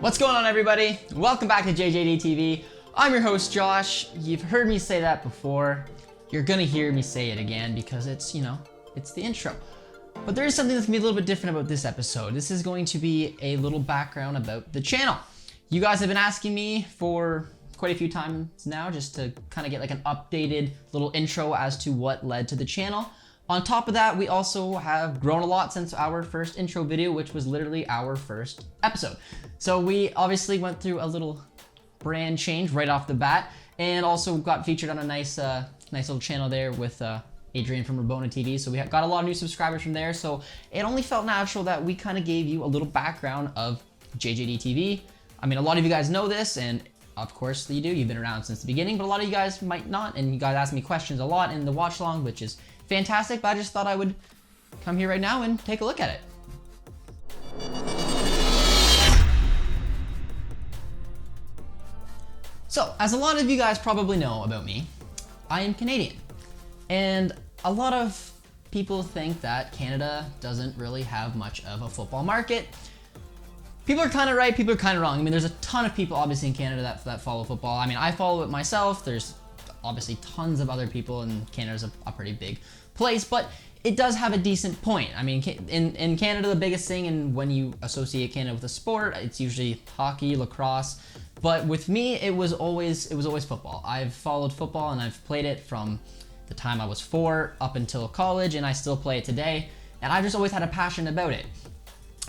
What's going on, everybody? Welcome back to JJD TV. I'm your host, Josh. You've heard me say that before. You're gonna hear me say it again because it's, it's the intro. But there is something that's gonna be a little bit different about this episode. This is going to be a little background about the channel. You guys have been asking me for quite a few times now just to kind of get like an updated little intro as to what led to the channel. On top of that, we also have grown a lot since our first intro video, which was literally our first episode. So we obviously went through a little brand change right off the bat, and also got featured on a nice little channel there with Adrian from Rabona TV. So we got a lot of new subscribers from there. So it only felt natural that we kind of gave you a little background of JJD TV. I mean, a lot of you guys know this, and of course you do. You've been around since the beginning, but a lot of you guys might not, and you guys ask me questions a lot in the watch along, which is fantastic, but I just thought I would come here right now and take a look at it. So, as a lot of you guys probably know about me, I am Canadian. And a lot of people think that Canada doesn't really have much of a football market. People are kind of right, people are kind of wrong. I mean, there's a ton of people obviously in Canada that follow football. I mean, I follow it myself. There's obviously tons of other people, and Canada's a pretty big place, but it does have a decent point. I mean, in Canada, the biggest thing, and when you associate Canada with a sport, it's usually hockey, lacrosse. But with me, it was always football. I've followed football and I've played it from the time I was 4 up until college, and I still play it today. And I've just always had a passion about it.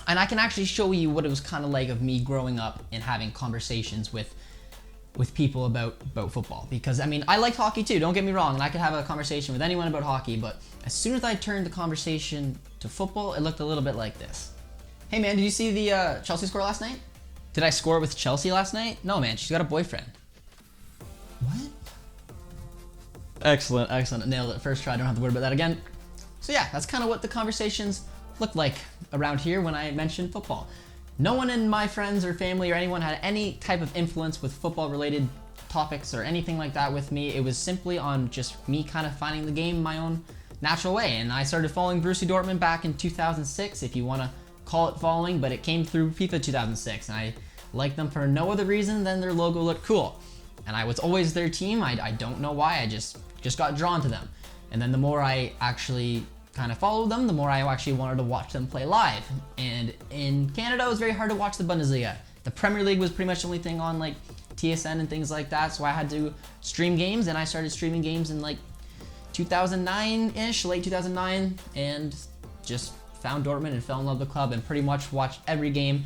And I can actually show you what it was kind of like of me growing up and having conversations with people about football. Because I mean, I liked hockey too, don't get me wrong, and I could have a conversation with anyone about hockey, but as soon as I turned the conversation to football, it looked a little bit like this. Hey man, did you see the Chelsea score last night? Did I score with Chelsea last night? No man, she's got a boyfriend. What? Excellent, excellent, nailed it first try, don't have to worry about that again. So yeah, that's kind of what the conversations looked like around here when I mentioned football. No one in my friends or family or anyone had any type of influence with football related topics or anything like that with me. It was simply on just me kind of finding the game my own natural way. And I started following Borussia Dortmund back in 2006, if you want to call it following, but it came through FIFA 2006. And I liked them for no other reason than their logo looked cool. And I was always their team. I don't know why, I just got drawn to them. And then the more I actually kind of followed them, the more I actually wanted to watch them play live. And in Canada, it was very hard to watch the Bundesliga. The Premier League was pretty much the only thing on like TSN and things like that, so I had to stream games, and I started streaming games in like 2009-ish, late 2009, and just found Dortmund and fell in love with the club and pretty much watched every game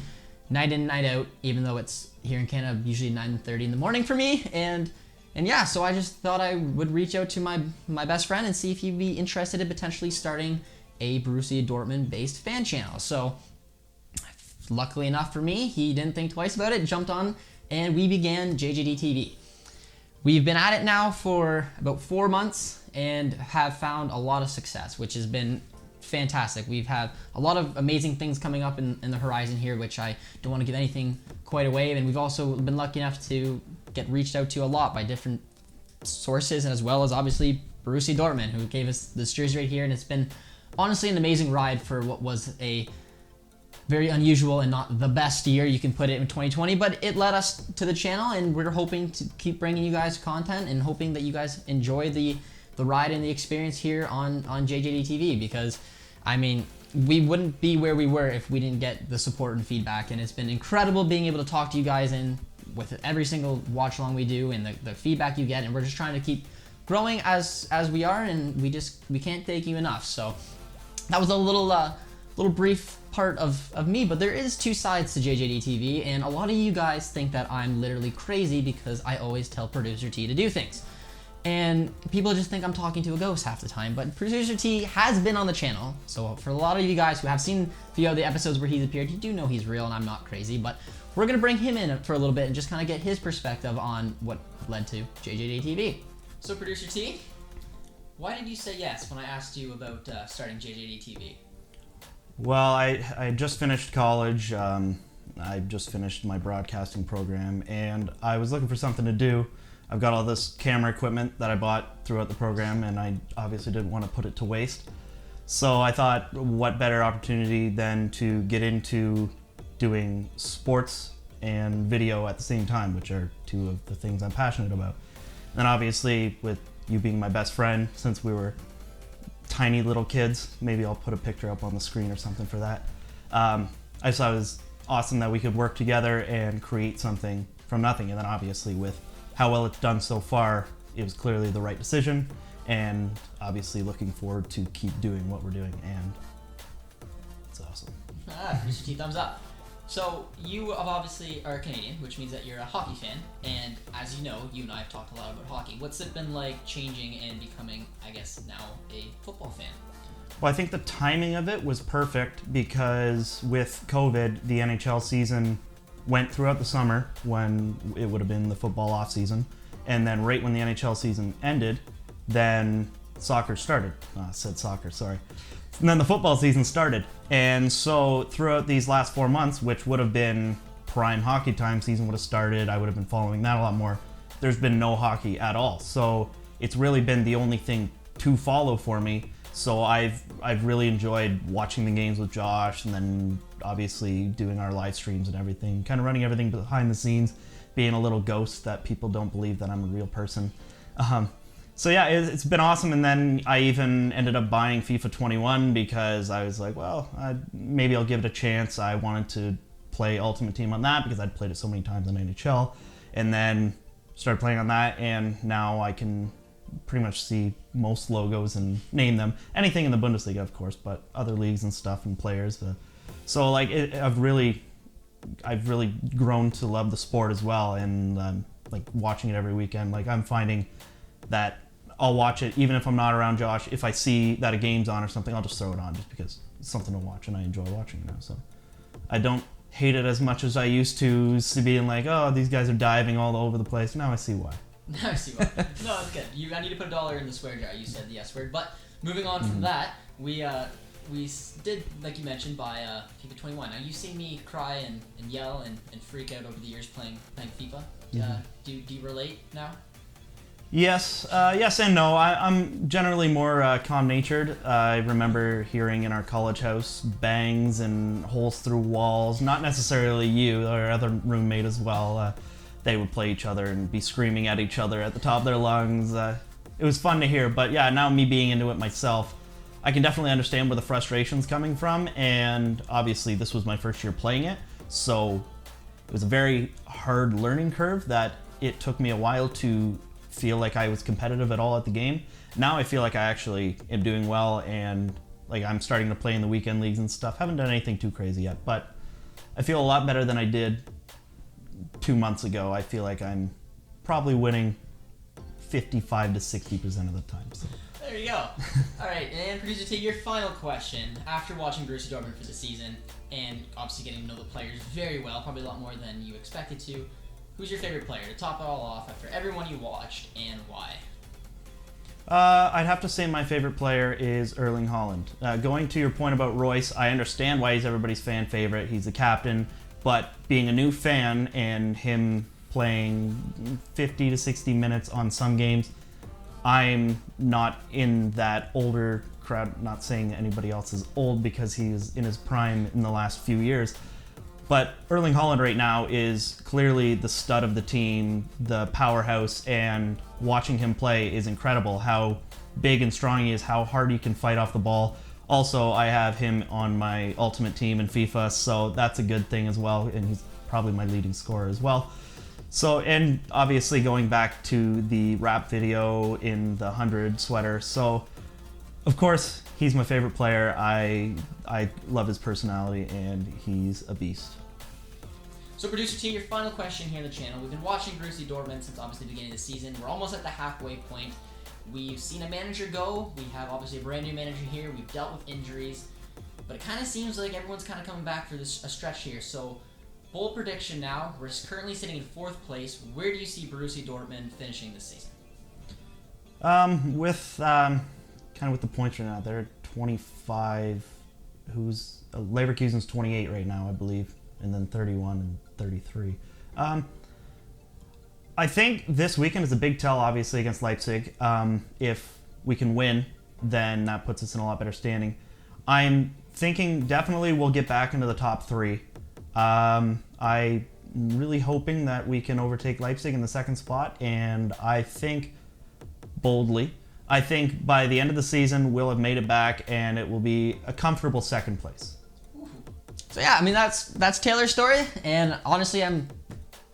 night in, night out, even though it's here in Canada usually 9:30 in the morning for me. And yeah, so I just thought I would reach out to my best friend and see if he'd be interested in potentially starting a Borussia Dortmund based fan channel. So luckily enough for me, he didn't think twice about it, jumped on, and we began JJD TV. We've been at it now for about 4 months and have found a lot of success, which has been fantastic. We've had a lot of amazing things coming up in the horizon here, which I don't want to give anything quite away. And we've also been lucky enough to get reached out to a lot by different sources, and as well as obviously Borussia Dortmund, who gave us this jersey right here. And it's been honestly an amazing ride for what was a very unusual and not the best year you can put it in 2020, but it led us to the channel, and we're hoping to keep bringing you guys content and hoping that you guys enjoy the ride and the experience here on JJD TV, because I mean, we wouldn't be where we were if we didn't get the support and feedback, and it's been incredible being able to talk to you guys and with every single watch along we do, and the feedback you get, and we're just trying to keep growing as we are, and we can't thank you enough. So that was a little brief part of me, but there is two sides to JJD TV, and a lot of you guys think that I'm literally crazy because I always tell Producer T to do things. And people just think I'm talking to a ghost half the time, but Producer T has been on the channel, so for a lot of you guys who have seen the episodes where he's appeared, you do know he's real and I'm not crazy, but we're gonna bring him in for a little bit and just kind of get his perspective on what led to JJD TV. So Producer T, why did you say yes when I asked you about starting JJD TV? Well, I just finished college. I just finished my broadcasting program, and I was looking for something to do. I've got all this camera equipment that I bought throughout the program, and I obviously didn't want to put it to waste. So I thought, what better opportunity than to get into doing sports and video at the same time, which are two of the things I'm passionate about. And obviously, with you being my best friend since we were tiny little kids, maybe I'll put a picture up on the screen or something for that. I just thought it was awesome that we could work together and create something from nothing. And then obviously with how well it's done so far, it was clearly the right decision, and obviously looking forward to keep doing what we're doing, and it's awesome. Producer T, thumbs up. So you obviously are Canadian, which means that you're a hockey fan, and as you know, you and I have talked a lot about hockey. What's it been like changing and becoming, I guess, now a football fan? Well, I think the timing of it was perfect because with COVID, the NHL season went throughout the summer when it would have been the football off season, and then right when the NHL season ended, then soccer started. I said soccer, sorry. And then the football season started. And so throughout these last 4 months, which would have been prime hockey time, season would have started, I would have been following that a lot more, there's been no hockey at all. So it's really been the only thing to follow for me. So I've really enjoyed watching the games with Josh, and then obviously doing our live streams and everything, kind of running everything behind the scenes, being a little ghost that people don't believe that I'm a real person. So yeah, it's been awesome. And then I even ended up buying FIFA 21 because I was like, well, maybe I'll give it a chance. I wanted to play Ultimate Team on that because I'd played it so many times on NHL, and then started playing on that, and now I can pretty much see most logos and name them. Anything in the Bundesliga, of course, but other leagues and stuff and players. So like I've really grown to love the sport as well, and like watching it every weekend. Like I'm finding that I'll watch it even if I'm not around Josh. If I see that a game's on or something, I'll just throw it on just because it's something to watch and I enjoy watching it now. So I don't hate it as much as I used to being like, oh, these guys are diving all over the place. Now I see why. Now I see why. No, it's good. I need to put $1 in the swear jar. You said the S word. But moving on from that, we did, like you mentioned, buy FIFA 21. Now you've seen me cry and yell and freak out over the years playing FIFA. Do you relate now? Yes and no. I'm generally more calm-natured. I remember hearing in our college house bangs and holes through walls. Not necessarily you, our other roommate as well. They would play each other and be screaming at each other at the top of their lungs. It was fun to hear, but yeah, now me being into it myself, I can definitely understand where the frustration's coming from, and obviously this was my first year playing it, so it was a very hard learning curve that it took me a while to feel like I was competitive at all at the game. Now I feel like I actually am doing well, and like I'm starting to play in the weekend leagues and stuff. Haven't done anything too crazy yet, but I feel a lot better than I did 2 months ago. I feel like I'm probably winning 55 to 60% of the time. So. There you go. All right, and producer T, your final question. After watching Borussia Dortmund for the season and obviously getting to know the players very well, probably a lot more than you expected to, who's your favorite player to top it all off after everyone you watched, and why? I'd have to say my favorite player is Erling Haaland. Going to your point about Royce, I understand why he's everybody's fan favorite. He's the captain, but being a new fan and him playing 50 to 60 minutes on some games, I'm not in that older crowd. Not saying anybody else is old because he's in his prime in the last few years. But Erling Haaland right now is clearly the stud of the team, the powerhouse, and watching him play is incredible. How big and strong he is, how hard he can fight off the ball. Also, I have him on my ultimate team in FIFA, so that's a good thing as well, and he's probably my leading scorer as well. So, and obviously going back to the rap video in the 100 sweater, so of course he's my favorite player. I love his personality, and he's a beast. So producer T, your final question here on the channel. We've been watching Borussia Dortmund since obviously the beginning of the season. We're almost at the halfway point. We've seen a manager go. We have obviously a brand new manager here. We've dealt with injuries, but it kind of seems like everyone's kind of coming back for a stretch here. So bold prediction now. We're currently sitting in 4th place. Where do you see Borussia Dortmund finishing this season? With the points right now, they're 25. Leverkusen's 28 right now, I believe, and then 31 and 33. I think this weekend is a big tell, obviously, against Leipzig. If we can win, then that puts us in a lot better standing. I'm thinking definitely we'll get back into the top 3. I really hoping that we can overtake Leipzig in the second spot, and I think boldly, I think by the end of the season we'll have made it back and it will be a comfortable second place. So yeah, I mean that's Taylor's story, and honestly I'm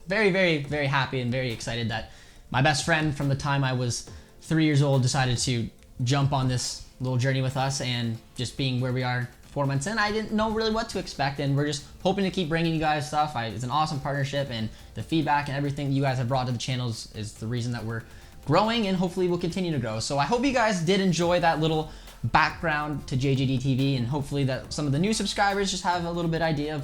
very, very, very happy and very excited that my best friend from the time I was 3 years old decided to jump on this little journey with us, and just being where we are 4 months in, I didn't know really what to expect, and we're just hoping to keep bringing you guys stuff. It's an awesome partnership, and the feedback and everything you guys have brought to the channels is the reason that we're growing, and hopefully we'll continue to grow. So I hope you guys did enjoy that little background to JJD TV, and hopefully that some of the new subscribers just have a little bit idea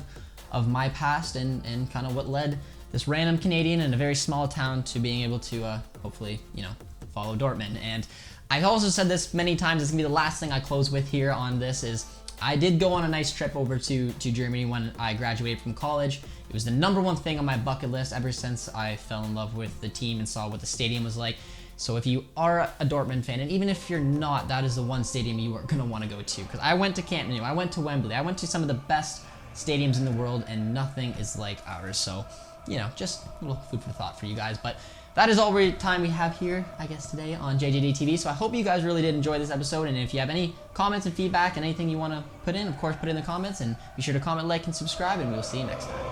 of my past and kind of what led this random Canadian in a very small town to being able to hopefully, follow Dortmund. And I've also said this many times, it's gonna be the last thing I close with here on this, is I did go on a nice trip over to Germany when I graduated from college. It was the #1 thing on my bucket list ever since I fell in love with the team and saw what the stadium was like. So if you are a Dortmund fan, and even if you're not, that is the one stadium you are gonna wanna go to. Because I went to Camp Nou, I went to Wembley, I went to some of the best stadiums in the world, and nothing is like ours. So, just a little food for thought for you guys. But that is all the time we have here, I guess, today on JJD TV. So I hope you guys really did enjoy this episode, and if you have any comments and feedback and anything you want to put in, of course, put it in the comments, and be sure to comment, like, and subscribe, and we'll see you next time.